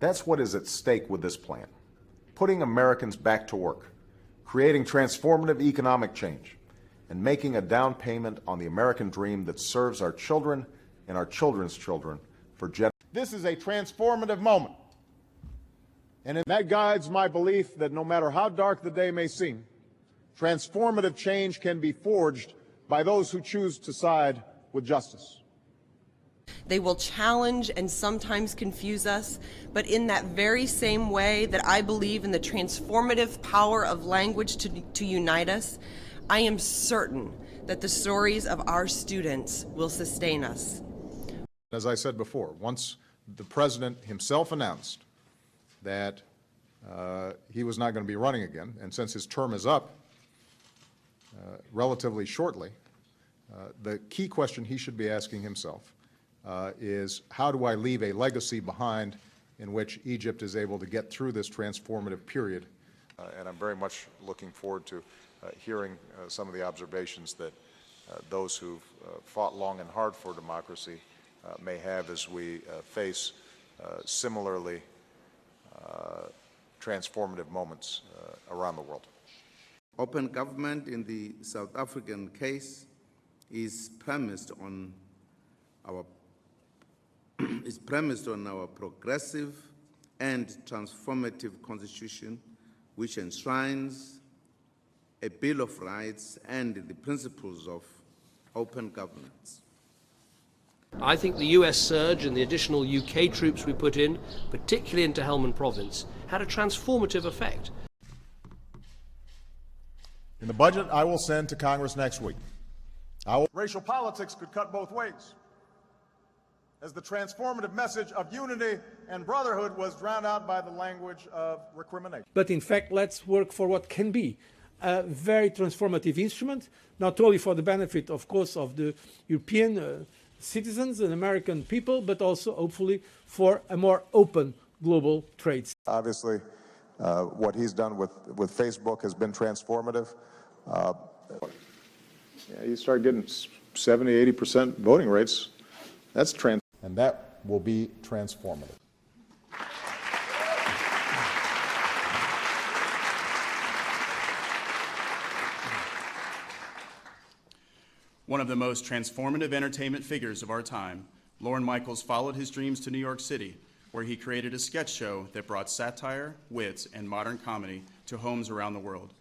That's what is at stake with this plan. Putting Americans back to work, creating transformative economic change, and making a down payment on the American dream that serves our children and our children's children for generations. This is a transformative moment. And that guides my belief that no matter how dark the day may seem, transformative change can be forged by those who choose to side with justice. They will challenge and sometimes confuse us, but in that very same way that I believe in the transformative power of language to unite us, I am certain that the stories of our students will sustain us. As I said before, once the president himself announced that he was not going to be running again, and since his term is up relatively shortly, the key question he should be asking himself is, how do I leave a legacy behind in which Egypt is able to get through this transformative period? And I'm very much looking forward to hearing some of the observations that those who've fought long and hard for democracy may have as we face similarly transformative moments around the world. Open government in the South African case is premised on our progressive and transformative constitution, which enshrines a Bill of Rights and the principles of open governance. I think the US surge and the additional UK troops we put in, particularly into Helmand Province, had a transformative effect. In the budget I will send to Congress next week, racial politics could cut both ways, as the transformative message of unity and brotherhood was drowned out by the language of recrimination. But in fact, let's work for what can be a very transformative instrument, not only for the benefit, of course, of the European citizens and American people, but also, hopefully, for a more open global trade. Obviously, what he's done with Facebook has been transformative. You start getting 70, 80% voting rates, that's and that will be transformative. One of the most transformative entertainment figures of our time, Lorne Michaels followed his dreams to New York City, where he created a sketch show that brought satire, wit, and modern comedy to homes around the world.